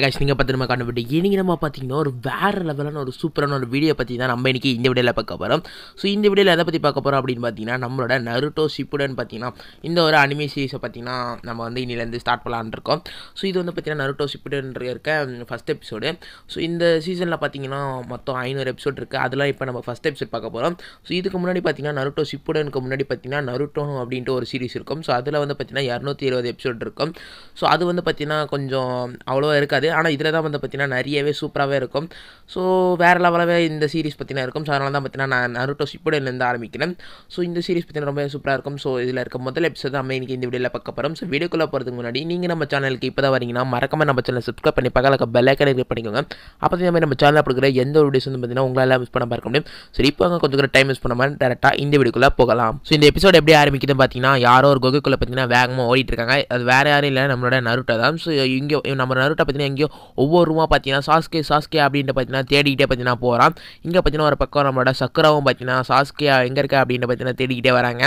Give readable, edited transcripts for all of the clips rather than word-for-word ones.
guys, நீங்க பார்த்து நம்ம கண்டுபிடி இன்னைக்கு நம்ம பார்த்தீங்கன்னா ஒரு வேற லெவலான ஒரு சூப்பரான ஒரு வீடியோ பற்றி தான் நம்ம இன்னைக்கு இந்த வீடியோவில் பார்க்க போகிறோம். ஸோ இந்த வீடியோவில் எதை பற்றி பார்க்க போகிறோம் அப்படின்னு பார்த்தீங்கன்னா நம்மளோட நருட்டோ ஷிப்புடன் பார்த்தீங்கன்னா இந்த ஒரு அனிமே சீரிஸை பார்த்தீங்கன்னா நம்ம வந்து இன்னிலேருந்து ஸ்டார்ட் பண்ணலான்னு இருக்கோம். ஸோ இது வந்து பார்த்தீங்கன்னா நருட்டோ ஷிப்புடன் இருக்க ஃபஸ்ட் எபிசோடு. ஸோ இந்த சீசனில் பார்த்தீங்கன்னா மொத்தம் 500 எபிசோட் இருக்குது. அதெல்லாம் இப்போ நம்ம ஃபஸ்ட் எபிசோட் பார்க்க போகிறோம். ஸோ இதுக்கு முன்னாடி பார்த்தீங்கன்னா நருட்டோ ஷிப்புடனுக்கு முன்னாடி பார்த்தீங்கன்னா நருட்டோ அப்படின்ட்டு ஒரு சீரிஸ் இருக்கும். ஸோ அதில் வந்து பார்த்தீங்கன்னா 220 எபிசோட் இருக்கும். ஸோ அது வந்து பார்த்தீங்கன்னா கொஞ்சம் அவ்வளோவா இருக்காது. ஆனால் இதில் தான் வந்து பார்த்தீங்கன்னா நிறையவே சூப்பராகவே இருக்கும். ஸோ வேறு லெவலாகவே இந்த சீரிஸ் பார்த்தீங்கன்னா இருக்கும். ஸோ அதனால தான் பார்த்தீங்கன்னா நான் நருட்டோ ஷிப்புடன்லேருந்து ஆரம்பிக்கிறேன். ஸோ இந்த சீரிஸ் பார்த்தீங்கன்னா ரொம்ப சூப்பராக இருக்கும். ஸோ இதில் இருக்க முதல் எபிசோட் தான் நம்ம இன்றைக்கி இந்த வீடியோவில் பார்க்க போகிறோம். ஸோ வீடியோக்குள்ளே போகிறதுக்கு முன்னாடி நீங்கள் நம்ம சேனலுக்கு இப்போ தான் வரீங்கன்னா மறக்காம நம்ம சேனல் சப்ஸ்கிரைப் பண்ணி பக்கத்தில் பெல் ஐக்கானை கிளிக் பண்ணிக்கோங்க. அப்போ தான் மாதிரி நம்ம சேனலில் கொடுக்குற எந்த ஒரு வீடியோஸ் வந்து பார்த்தீங்கன்னா உங்களால் மிஸ் பண்ண பார்க்க முடியும். சரி, இப்போ அங்கே கொஞ்சம் டைம் மிஸ் பண்ணாமல் டேரெக்டாக இந்த வீடியோக்குள்ளே போகலாம். ஸோ இந்த எபிசோட் எப்படி ஆரம்பிக்குதுன்னு பார்த்தீங்கன்னா யாரோ ஒரு குகைக்குள்ளே பார்த்தீங்கன்னா வேகமாக ஓடிட்டு இருக்காங்க. அது வேறு யாரும் இல்லை, நம்மளோட நருட்டோ தான். ஸோ இங்கே நம்ம நருட்டோ பார்த்தீங்கன்னா எங்கேயோ ஒவ்வொரு ரூமாக பார்த்தீங்கன்னா சாஸ்கே அப்படின்ட்டு பார்த்தீங்கன்னா தேடிக்கிட்டே பார்த்தீங்கன்னா போகிறான். இங்கே பார்த்தீங்கன்னா ஒரு பக்கம் நம்மளோட சக்கராவும் பார்த்தீங்கன்னா சாஸ்கே எங்கே இருக்கா அப்படின்னு பார்த்தீங்கன்னா தேடிக்கிட்டே வராங்க.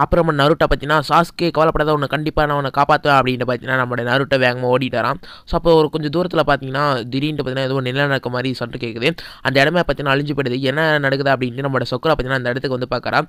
அப்புறம் நம்ம நருட்டோ பார்த்தீங்கன்னா சாஸ்கே கவலைப்படாத உன்னை கண்டிப்பாக நான் உன்னை காப்பாற்றுவேன் அப்படின்ட்டு பார்த்தீங்கன்னா நம்மளோட நருட்டோ வேகமாக ஓடிட்டு வரான். ஸோ அப்போ ஒரு கொஞ்சம் தூரத்தில் பார்த்தீங்கன்னா திடீர்னு பார்த்தீங்கன்னா ஏதோ நில நடக்க மாதிரி சட்டு கேட்குது. அந்த இடமே பார்த்தீங்கன்னா அழிஞ்சு போயிடுது. என்ன நடக்குது அப்படின்ட்டு நம்மளோட சக்கரா பார்த்தீங்கன்னா அந்த இடத்துக்கு வந்து பார்க்குறான்.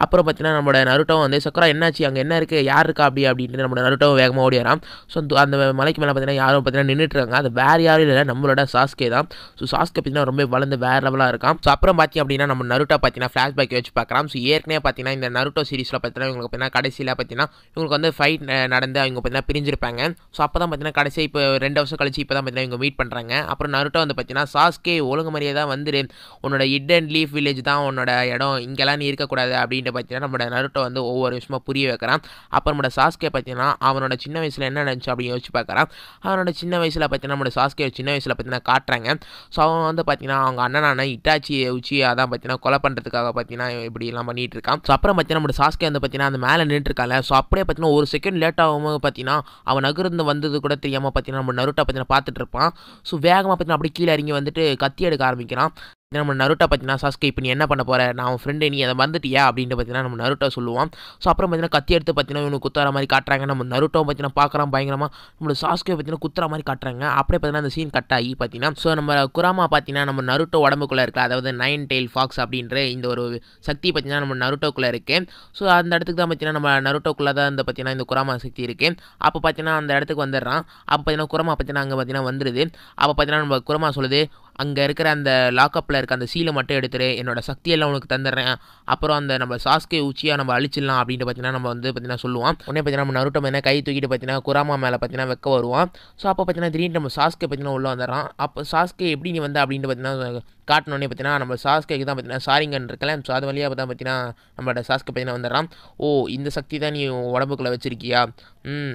அப்புறம் பார்த்தீங்கன்னா நம்மளோட நருட்டோ வந்து சக்கரா என்னாச்சு, அங்கே என்ன இருக்குது, யார் இருக்கா அப்படின்ட்டு நம்மளோட நருட்டோ வேகமாக ஓடிறான். ஸோ அந்த மலைக்கு மேலே பார்த்தீங்கன்னா யாரும் பார்த்தீங்கன்னா நின்றுட்டு இருக்காங்க. அது வேறு யாரும் இல்லை, நம்மளோட சாஸ்கே தான். ஸோ சாஸ்கே பார்த்தீங்கன்னா ரொம்ப வளர்ந்து வேறு லெவலாக இருக்கான். ஸோ அப்புறம் பார்த்தீங்க அப்படின்னா நம்ம நருட்டோ பார்த்தீங்கன்னா ஃப்ளாஷ்பேக் வச்சு பார்க்கலாம். ஸோ ஏற்கனவே பார்த்தீங்கன்னா இந்த நருட்டோ சீரிஸில் பார்த்தீங்கன்னா இவங்களுக்கு பார்த்தீங்கன்னா கடைசியில் பார்த்தீங்கன்னா இவங்களுக்கு வந்து ஃபைட் நடந்து அவங்க பார்த்தீங்கன்னா பிரிஞ்சிருப்பாங்க. ஸோ அப்போ தான் பார்த்தீங்கன்னா கடைசி இப்போ 2 வருஷம் கழிச்சு இப்போ தான் பார்த்தீங்கன்னா இவங்க மீட் பண்ணுறாங்க. அப்புறம் நருட்டோ வந்து பார்த்தீங்கன்னா சாஸ்கே ஒழுங்கு மாதிரியே தான் வந்துடு, உன்னோட ஹிடன் லீஃப் வில்லேஜ் தான் உன்னோட இடம், இங்கெல்லாம் நீ இருக்கக்கூடாது அப்படின்ட்டு பார்த்தீங்கன்னா நம்மளோட நருட்டோ வந்து ஒவ்வொரு விஷயமா புரிய வைக்கிறான். அப்புறம் நம்மளோட சாஸ்கே பார்த்தீங்கன்னா அவனோட சின்ன வயசில் என்ன நினச்சு அப்படின்னு யோசிச்சு பார்க்குறான். அவனோட சின்ன வயசில் பார்த்தீங்கன்னா நம்மளோட சாஸ்கே சின்ன வயசில் பார்த்தீங்கன்னா காட்டுறாங்க. ஸோ அவன் வந்து பார்த்தீங்கன்னா அவங்க அண்ணனான இட்டாச்சி உச்சியை தான் பார்த்தீங்கன்னா கொலை பண்ணுறதுக்காக பார்த்தீங்கன்னா இப்படிலாம் பண்ணிட்டு இருக்கான். ஸோ அப்புறம் பார்த்தீங்கன்னா நம்மளோட சாஸ்கே வந்து பார்த்தீங்கன்னா அந்த மேலே நின்றுருக்காங்க. ஸோ அப்படியே பார்த்தீங்கன்னா ஒரு செகண்ட் லேட் ஆகும்போது பார்த்தீங்கன்னா அவன் நகர்ந்து வந்தது கூட தெரியாமல் பார்த்தீங்கன்னா நம்ம நருட்டோ பார்த்தீங்கன்னா பார்த்துட்டு இருப்பான். ஸோ வேகமாக பார்த்தீங்கன்னா அப்படியே கீழே இறங்கி வந்துட்டு கத்தி எடுக்க ஆரம்பிக்கிறான். நம்ம நருட்டோ பார்த்தீங்கன்னா சாஸ்கே இப்போ நீ என்ன பண்ண போகிற, நான் உன் ஃப்ரெண்டு, நீ அதை மறந்துட்டியா அப்படின்ட்டு பார்த்தீங்கன்னா நம்ம நருட்டோ சொல்லுவான். ஸோ அப்புறம் பார்த்தீங்கன்னா கத்தி எடுத்து பார்த்தீங்கன்னா இவனுக்கு குத்துற மாதிரி காட்டுறாங்க. நம்ம நருட்டோ பார்த்தீங்கன்னா பார்க்குறான் பயங்கரமாக, நம்மளோட சாஸ்கே பார்த்தீங்கன்னா குத்துற மாதிரி காட்டுறாங்க. அப்படியே பார்த்தீங்கன்னா அந்த சீன் கட் ஆகி பார்த்தீங்கன்னா ஸோ நம்ம குராமா பார்த்தீங்கன்னா நம்ம நருட்டோ உடம்புக்குள்ளே இருக்க, அதாவது 9 டெயில் ஃபாக்ஸ் அப்படின்ற இந்த ஒரு சக்தி பார்த்தீங்கன்னா நம்ம நருட்டோக்குள்ளே இருக்குது. ஸோ அந்த இடத்துக்கு தான் பார்த்தீங்கன்னா நம்ம நருட்டோக்குள்ளே தான் இந்த பார்த்தீங்கன்னா இந்த குராமா சக்தி இருக்குது. அப்போ பார்த்தீங்கன்னா அந்த இடத்துக்கு வந்துடுறான். அப்போ பார்த்தீங்கன்னா குராமா பார்த்தீங்கன்னா அங்கே பார்த்தீங்கன்னா வந்துடுது. அப்போ பார்த்தீங்கன்னா நம்ம குராமா சொல்லுது, அங்கே இருக்கிற அந்த லாக்கப்பில் இருக்க அந்த சீலை மட்டும் எடுத்துரு, என்னோட சக்தியெல்லாம் உனக்கு தந்துடுறேன், அப்புறம் அந்த நம்ம சாஸ்கே உச்சியாக நம்ம அழிச்சிடலாம் அப்படின்ட்டு பார்த்தீங்கன்னா நம்ம வந்து பார்த்தீங்கன்னா சொல்லுவான். உடனே பார்த்தீங்கன்னா நம்ம நருட்டோ பார்த்தீங்கன்னா கை தூக்கிட்டு பார்த்தீங்கன்னா குராமா மேலே பார்த்தீங்கன்னா வைக்க வருவான். ஸோ அப்போ பார்த்தீங்கன்னா திடீர்னு நம்ம சாஸ்கே பார்த்தீங்கன்னா உள்ளே வந்துடுறான். அப்போ சாஸ்கே எப்படி நீ வந்த அப்படின்ட்டு பார்த்தீங்கன்னா காட்டினோடனே பார்த்தீங்கன்னா நம்ம சாஸ்கேக்கு தான் பார்த்தீங்கன்னா சாரிங்கன்னு இருக்கலாம். ஸோ அது வழியாக தான் பார்த்தீங்கன்னா நம்மளோட சாஸ்கே பார்த்தீங்கன்னா வந்துடுறான். ஓ, இந்த சக்தி தான் நீ உடம்புக்குள்ளே வச்சிருக்கியா,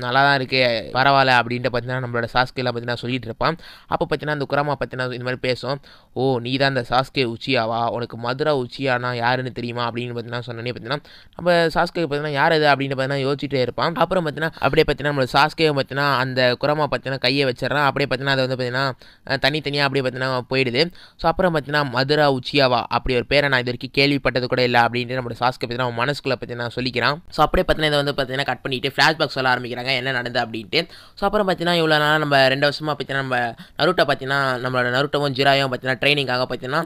நல்லா தான் இருக்கே, பரவாயில்ல அப்படின்ட்டு பார்த்தீங்கன்னா நம்மளோட சாஸ்கேலாம் பார்த்தீங்கன்னா சொல்லிட்டு இருப்பான். அப்போ பார்த்தீங்கன்னா அந்த குராமா பார்த்தீங்கன்னா இந்த மாதிரி பேசும். ஓ, நீ தான் அந்த சாஸ்கே உச்சியாவா, உனக்கு மதுரா உச்சியானா யாருன்னு தெரியுமா அப்படின்னு பார்த்தீங்கன்னா சொன்னோன்னே பார்த்தீங்கன்னா நம்ம சாஸ்கே பார்த்தீங்கன்னா யார் இது அப்படின்னு பார்த்தீங்கன்னா யோசிச்சுட்டே இருப்பான். அப்புறம் பார்த்தீங்கன்னா அப்படியே பார்த்தீங்கன்னா நம்ம சாஸ்கே பார்த்தீங்கன்னா அந்த குராமா பார்த்தீங்கன்னா கையை வச்சிடறான். அப்படியே பார்த்தீங்கன்னா அது வந்து பார்த்தீங்கன்னா தனித்தனியாக அப்படியே பார்த்தீங்கன்னா போயிடுது. ஸோ அப்புறம் பார்த்தீங்கன்னா மதுரா உச்சியாவா அப்படி ஒரு பேரை நான் இது வரைக்கும் கேள்விப்பட்டது கூட இல்லை அப்படின்ட்டு நம்மளோட சாஸ்கே பார்த்தீங்கன்னா மனசுக்குள்ளே பார்த்தீங்கன்னா சொல்லிக்கிறான். ஸோ அப்படியே பார்த்தீங்கன்னா இதை வந்து பார்த்தீங்கன்னா கட் பண்ணிட்டு ஃப்ளாஷ்பேக் சொல்ல ஆரம்பிக்கிறாங்க என்ன நடந்து அப்படின்ட்டு. ஸோ அப்புறம் பார்த்தீங்கன்னா இவ்வளோ நாள் நம்ம 2 வருஷமாக பார்த்தீங்கன்னா நம்ம நருட்டோ பார்த்தீங்கன்னா நம்மளோட நருட்டோவும் ஜிராயும் பார்த்தீங்கன்னா ட்ரைனிங்காக பார்த்தீங்கன்னா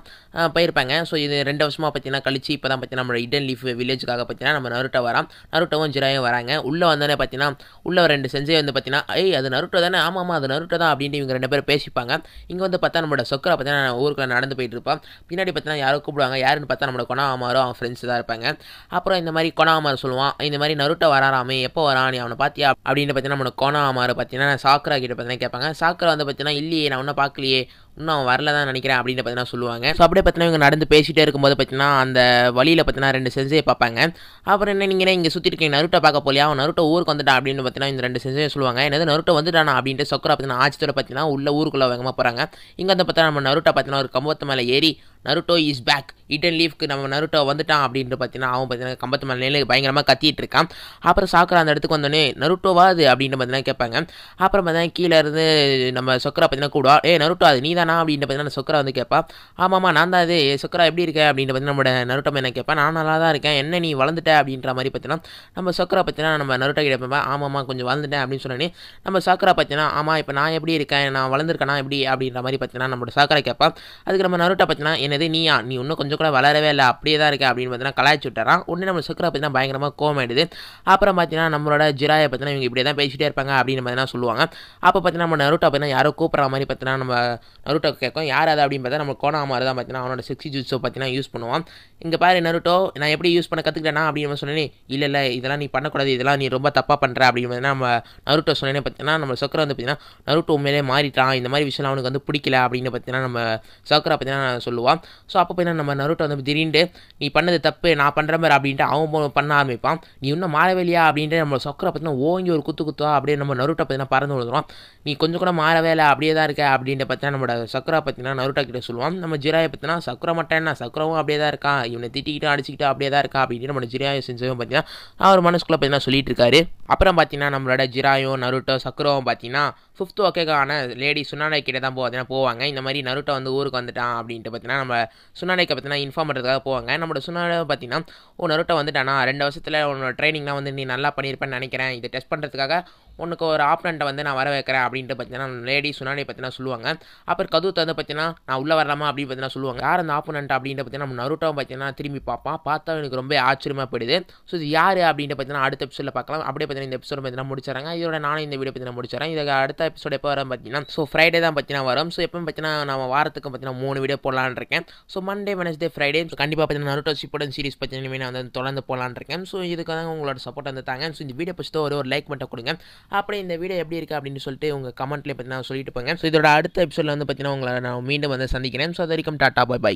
போயிருப்பாங்க. ஸோ இது 2 வருஷமாக பார்த்தீங்கன்னா கழிச்சு இப்போ தான் பார்த்தீங்கன்னா நம்மளோட ஹிடன் லீஃப் வில்லேஜுக்காக பார்த்தீங்கன்னா நம்ம நருட்டோ வரான், நருட்டோவும் ஜிராயும் வராங்க. உள்ளே வந்தோடனே பார்த்தீங்கன்னா உள்ள 2 செஞ்சே வந்து பார்த்தீங்கன்னா அது நருட்டோ தானே, ஆமாம் அது நருட்டோ தான் அப்படின்ட்டு இவங்க 2 பேரும் பேசிப்பாங்க. இங்கே வந்து பார்த்தா நம்மளோட சொக்கரா பார்த்தீங்கன்னா ஊருக்குள்ள நடந்து போயிட்டு இருப்பான். பின்னாடி பார்த்தீங்கன்னா யாரோ கூப்பிடுவாங்க, யாருன்னு பார்த்தா நம்மளோட கொனாமாரோ அவன் ஃப்ரெண்ட்ஸ் தான் இருப்பாங்க. அப்புறம் இந்த மாதிரி கொனாமார் சொல்லுவான், இந்த மாதிரி நருட்டோ வராராமே, எப்போ வரான், நீ அவனை பார்த்தியா அப்படின்னு பார்த்தீங்கன்னா நம்மளோட கொனாமார் பார்த்தீங்கன்னா சாக்ரா கிட்ட பார்த்தீங்கன்னா கேட்பாங்க. சாக்ரா வந்து பார்த்தீங்கன்னா இல்லையே, நான் ஒன்றும் பார்க்கலையே, இன்னும் அவன் வரல தான் நினைக்கிறேன் அப்படின்னு பார்த்தீங்கன்னா சொல்லுவாங்க. ஸோ அப்படியே பார்த்தீங்கன்னா இவங்க நடந்து பேசிகிட்டே இருக்கும்போது பார்த்தீங்கன்னா அந்த வழியில் பார்த்தீங்கன்னா 2 செஞ்சே பார்ப்பாங்க. அப்புறம் என்ன நீங்கள் இங்கே சுற்றி இருக்கீங்க, நருட்டோ பார்க்க போலியா, அவன் நருட்டோ ஊருக்கு வந்துட்டா அப்படின்னு பார்த்தீங்கன்னா இந்த 2 செஞ்சே சொல்லுவாங்க. என்னது நருட்டோ வந்துட்டானா அப்படின்ட்டு சொக்கரா பார்த்தீங்கன்னா ஆச்சரியத்தோட பார்த்தீங்கன்னா உள்ள ஊருக்குள்ளே வேகமாக போகிறாங்க. இங்கே வந்து பார்த்தா நம்ம நருட்டோ பார்த்தீங்கன்னா ஒரு கம்பத்து மேலே ஏறி நருட்டோ இஸ் பேக், ஈடன் லீஃப்க்கு நம்ம நருட்டோ வந்துட்டான் அப்படின்ட்டு பார்த்தீங்கன்னா அவன் பார்த்தீங்கன்னா கம்பத்து மேலே நிலையில் பயங்கரமாக கத்திட்டு இருக்கான். அப்புறம் சாக்குரா அந்த இடத்துக்கு வந்தோடனே நருட்டோவா அது அப்படின்னு பார்த்தீங்கன்னா கேட்பாங்க. அப்புறம் பார்த்தீங்கன்னா கீழே இருந்து நம்ம சொக்கரா பார்த்தீங்கன்னா கூடுவா, நருட்டோ அது நீ தானா அப்படின்ட்டு பார்த்தீங்கன்னா சொக்கரா வந்து கேட்பா. ஆமாம்மா நான் தான் அது சொக்கரா எப்படி இருக்க அப்படின்ட்டு பார்த்தீங்கன்னா நம்மளோட நருட்டோ என்ன கேட்பேன். நான் நல்லா தான் இருக்கேன், என்ன நீ வளர்ந்துட்ட அப்படின்ற மாதிரி பார்த்தீங்கன்னா நம்ம சொக்கரா பார்த்தீங்கன்னா நம்ம நருட்டோ கிட்ட கேட்பேன். ஆமாம்மா கொஞ்சம் வளர்ந்துட்டேன் அப்படின்னு சொன்னோன்னே நம்ம சாக்குரா பார்த்தீங்கன்னா ஆமாம் இப்போ நான் எப்படி இருக்கேன், நான் வளர்ந்துருக்கேனா எப்படி அப்படின்ற மாதிரி பார்த்தீங்கன்னா நம்மளோட சாக்குரா கேட்பா. அதுக்கு நம்ம நருட்டோ பார்த்தீங்கன்னா என்னது நீயா, நீ இன்னும் கொஞ்சம் கூட வளரவே இல்லை அப்படியே தான் இருக்க அப்படின்னு பார்த்தீங்கன்னா கலாய்ச்சி விட்டுறான். உடனே நம்ம சொக்கரா பார்த்தீங்கன்னா பயங்கரமாக கோவமாயிடுது. அப்புறம் பார்த்தீங்கன்னா நம்மளோட ஜிராயை பார்த்தீங்கன்னா இவங்க இப்படியே தான் பேசிகிட்டே இருப்பாங்க அப்படின்னு பார்த்தீங்கன்னா சொல்லுவாங்க. அப்போ பார்த்தீங்கன்னா நம்ம நருட்டோ பார்த்தீங்கன்னா யாரோ கூப்பிட்ற மாதிரி பார்த்தீங்கன்னா நம்ம நருட்டோ கேட்கும். யார் அது அப்படின்னு பார்த்தா நம்ம கோனாமாரு தான் பார்த்தீங்கன்னா அவனோட செக்ஸி ஜூஸோ பார்த்தீங்கன்னா யூஸ் பண்ணுவான். இங்கே பாரு நருட்டோ நான் எப்படி யூஸ் பண்ண கற்றுக்கிட்டேனா அப்படின்னு சொன்னேன். இல்லை இதெல்லாம் நீ பண்ணக்கூடாது, இதெல்லாம் நீ ரொம்ப தப்பாக பண்ணுற அப்படின்னு பார்த்தீங்கன்னா நம்ம நருட்டோ சொன்னேனே பார்த்தீங்கன்னா நம்ம சொக்கரா வந்து பார்த்தீங்கன்னா நருட்டோ உண்மையிலே மாறிட்டான், இந்த மாதிரி விஷயம் அவனுக்கு வந்து பிடிக்கல அப்படின்னு பார்த்தீங்கன்னா நம்ம சொக்கரா பார்த்தீங்கன்னா சொல்லுவான். ஸோ அப்போ பார்த்தீங்கன்னா நம்ம நருட்டோ வந்து திடீர்னு நீ பண்ணது தப்பு நான் பண்ணுற மாதிரி அப்படின்ட்டு அவன் பண்ண ஆரம்பிப்பான். நீ இன்னும் மாறவே இல்லையா அப்படின்ட்டு நம்ம சொக்கரா பார்த்தீங்கன்னா ஓங்கி ஒரு குத்துவா அப்படியே நம்ம நருட்டோ பார்த்தீங்கன்னா பறந்து விழுந்துருவான். நீ கொஞ்சம் கூட மாறவே இல்லை அப்படியே தான் இருக்க அப்படின்ட்டு பார்த்தீங்கன்னா நம்மளோட சொக்கரா பார்த்தீங்கன்னா நருட்டோ கிட்ட சொல்லுவான். நம்ம ஜிராயை பார்த்தீங்கன்னா சக்கரை மட்டும் என்ன சக்கரவும் அப்படியே தான் இருக்கான், இவனை திட்டிக்கிட்டு அடிச்சுக்கிட்டு அப்படியே தான் இருக்கா அப்படின்னு நம்ம ஜிராயை செஞ்சவன் பார்த்தீங்கன்னா அவர் மனசுக்குள்ளே பார்த்தீங்கன்னா சொல்லிட்டு இருக்காரு. அப்புறம் பார்த்தீங்கன்னா நம்மளோட ஜிராயும் நருட்டோ சக்கரவும் பார்த்தீங்கன்னா 5th ஒகேகான லேடி சுனாடே கிட்ட தான் போவாங்க. இந்த மாதிரி நருட்டோ வந்து ஊருக்கு வந்துட்டான் அப்படின்ட்டு பார்த்தீங்கன்னா நம்ம சுனாடேக்கு பார்த்தீங்கன்னா இன்ஃபார்ம் பண்ணுறதுக்காக போவாங்க. நம்மளோட சுனாடே பார்த்தீங்கன்னா நருட்டோ வந்துட்டானா 2 வருஷத்தில் உன்னோட ட்ரைனிங்லாம் வந்து நீ நல்லா பண்ணியிருப்பேன்னு நினைக்கிறேன், இதை டெஸ்ட் பண்ணுறதுக்காக உனக்கு ஒரு ஆப்னண்ட்டை வந்து நான் வர வைக்கிறேன் அப்படின்ட்டு பார்த்தீங்கன்னா லேடி சுனாடே பார்த்தீங்கன்னா சொல்லுவாங்க. அப்புறம் கதூத்தை வந்து பார்த்தீங்கன்னா நான் உள்ளே வரலாமா அப்படின்னு பார்த்தீங்கன்னா சொல்லுவாங்க. யார் அந்த ஆப்பனண்ட் அப்படின்ட்டு பார்த்தீங்கன்னா நம்ம நருட்டோ பார்த்தீங்கன்னா திரும்பி பார்ப்பான். பார்த்தா எனக்கு ரொம்ப ஆச்சரியமாக போயிடுது. ஸோ இது யார் அப்படின்ட்டு பார்த்தீங்கன்னா அடுத்த எபிசோடில் பார்க்கலாம். அப்படியே பார்த்தீங்கன்னா இந்த எபிசோட பார்த்தீங்கன்னா முடிச்சாங்க. இதோட நானும் இந்த வீடியோ பார்த்தீங்கன்னா முடிச்சிடறேன். இதுக்கு அடுத்த எபிசோட் எப்போ வரும் பார்த்தீங்கன்னா ஃப்ரைடே தான் பார்த்தீங்கன்னா வரும். ஸோ எப்போ பார்த்தீங்கன்னா நம்ம வாரத்துக்கு பார்த்தீங்கன்னா 3 வீடியோ போடலான்னு இருக்கேன். ஸோ மண்டே வெனஸ்டே ஃப்ரைடே கண்டிப்பாக பார்த்தீங்கன்னா நருட்டோ ஷிப்புடன் சீரிஸ் பார்த்தீங்கன்னா நான் வந்து தொடர்ந்து போடலான்னு இருக்கேன். ஸோ இதுக்காக உங்களோட சப்போர்ட் வந்து தாங்க. ஸோ இந்த வீடியோ பிடிச்சது ஒரு லைக் மட்டும் கொடுங்க. அப்படியே இந்த வீடியோ எப்படி இருக்குது அப்படின்னு சொல்லிட்டு உங்கள் கமெண்ட்லேயே பார்த்தீங்கன்னா சொல்லிட்டு போங்க. ஸோ இதோட அடுத்த எபிசோடில் வந்து பார்த்தீங்கன்னா உங்களை நான் மீண்டும் வந்து சந்திக்கிறேன். ஸோ அது வரைக்கும் டாட்டா பை.